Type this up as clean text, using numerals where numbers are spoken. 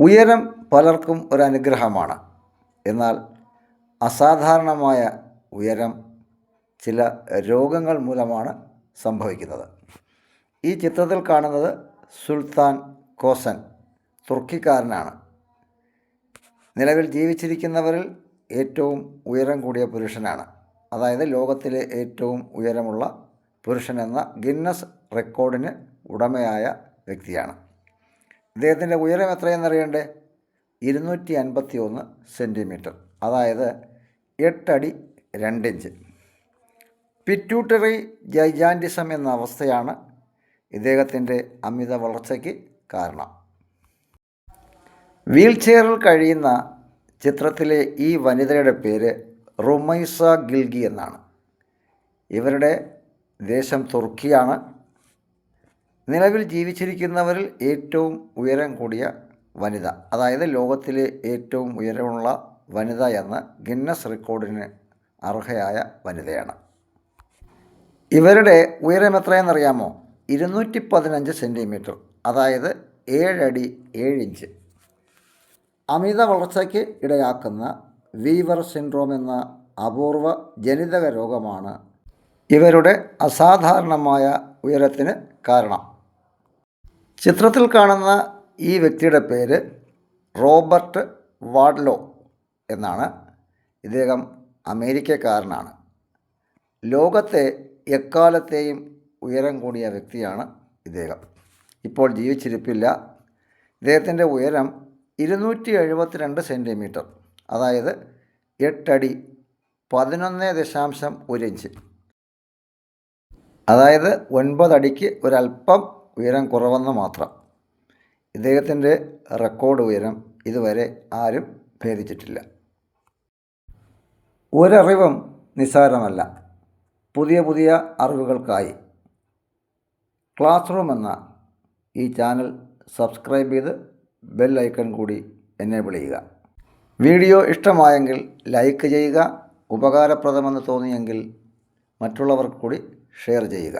ഉയരം പലർക്കും ഒരനുഗ്രഹമാണ്. എന്നാൽ അസാധാരണമായ ഉയരം ചില രോഗങ്ങൾ മൂലമാണ് സംഭവിക്കുന്നത്. ഈ ചിത്രത്തിൽ കാണുന്നത് സുൽത്താൻ കോസൻ, തുർക്കിക്കാരനാണ്. നിലവിൽ ജീവിച്ചിരിക്കുന്നവരിൽ ഏറ്റവും ഉയരം കൂടിയ പുരുഷനാണ്. അതായത് ലോകത്തിലെ ഏറ്റവും ഉയരമുള്ള പുരുഷനെന്ന ഗിന്നസ് റെക്കോർഡിന് ഉടമയായ വ്യക്തിയാണ്. ഇദ്ദേഹത്തിൻ്റെ ഉയരം എത്രയെന്നറിയണ്ടേ? 251 സെൻറ്റിമീറ്റർ, അതായത് 8 അടി 2 ഇഞ്ച്. പിറ്റ്യൂട്ടറി ജൈജാൻറ്റിസം എന്ന അവസ്ഥയാണ് ഇദ്ദേഹത്തിൻ്റെ അമിത വളർച്ചയ്ക്ക് കാരണം. വീൽചെയറിൽ കഴിയുന്ന ചിത്രത്തിലെ ഈ വനിതയുടെ പേര് റുമൈസ ഗിൽഗി എന്നാണ്. ഇവരുടെ ദേശം തുർക്കിയാണ്. നിലവിൽ ജീവിച്ചിരിക്കുന്നവരിൽ ഏറ്റവും ഉയരം കൂടിയ വനിത, അതായത് ലോകത്തിലെ ഏറ്റവും ഉയരമുള്ള വനിത എന്ന ഗിന്നസ് റെക്കോർഡിന് അർഹയായ വനിതയാണ്. ഇവരുടെ ഉയരം എത്രയെന്നറിയാമോ? 215 സെൻറ്റിമീറ്റർ, അതായത് 7 അടി 7 ഇഞ്ച്. അമിത വളർച്ചയ്ക്ക് ഇടയാക്കുന്ന വീവർ സിൻഡ്രോം എന്ന അപൂർവ ജനിതക രോഗമാണ് ഇവരുടെ അസാധാരണമായ ഉയരത്തിന് കാരണം. ചിത്രത്തിൽ കാണുന്ന ഈ വ്യക്തിയുടെ പേര് റോബർട്ട് വാഡ്ലോ എന്നാണ്. ഇദ്ദേഹം അമേരിക്കക്കാരനാണ്. ലോകത്തെ എക്കാലത്തെയും ഉയരം കൂടിയ വ്യക്തിയാണ് ഇദ്ദേഹം. ഇപ്പോൾ ജീവിച്ചിരിപ്പില്ല. ഇദ്ദേഹത്തിൻ്റെ ഉയരം 272 സെൻറ്റിമീറ്റർ, അതായത് 8 അടി 11.1 ഇഞ്ച്, അതായത് 9 അടിക്ക് ഒരല്പം ഉയരം കുറവെന്ന് മാത്രം. ഇദ്ദേഹത്തിൻ്റെ റെക്കോർഡ് ഉയരം ഇതുവരെ ആരും ഭേദിച്ചിട്ടില്ല. ഒരറിവും നിസ്സാരമല്ല. പുതിയ പുതിയ അറിവുകൾക്കായി ക്ലാസ് റൂം എന്ന ഈ ചാനൽ സബ്സ്ക്രൈബ് ചെയ്ത് ബെൽ ഐക്കൺ കൂടി എനേബിൾ ചെയ്യുക. വീഡിയോ ഇഷ്ടമായെങ്കിൽ ലൈക്ക് ചെയ്യുക. ഉപകാരപ്രദമെന്ന് തോന്നിയെങ്കിൽ മറ്റുള്ളവർക്ക് കൂടി ഷെയർ ചെയ്യുക.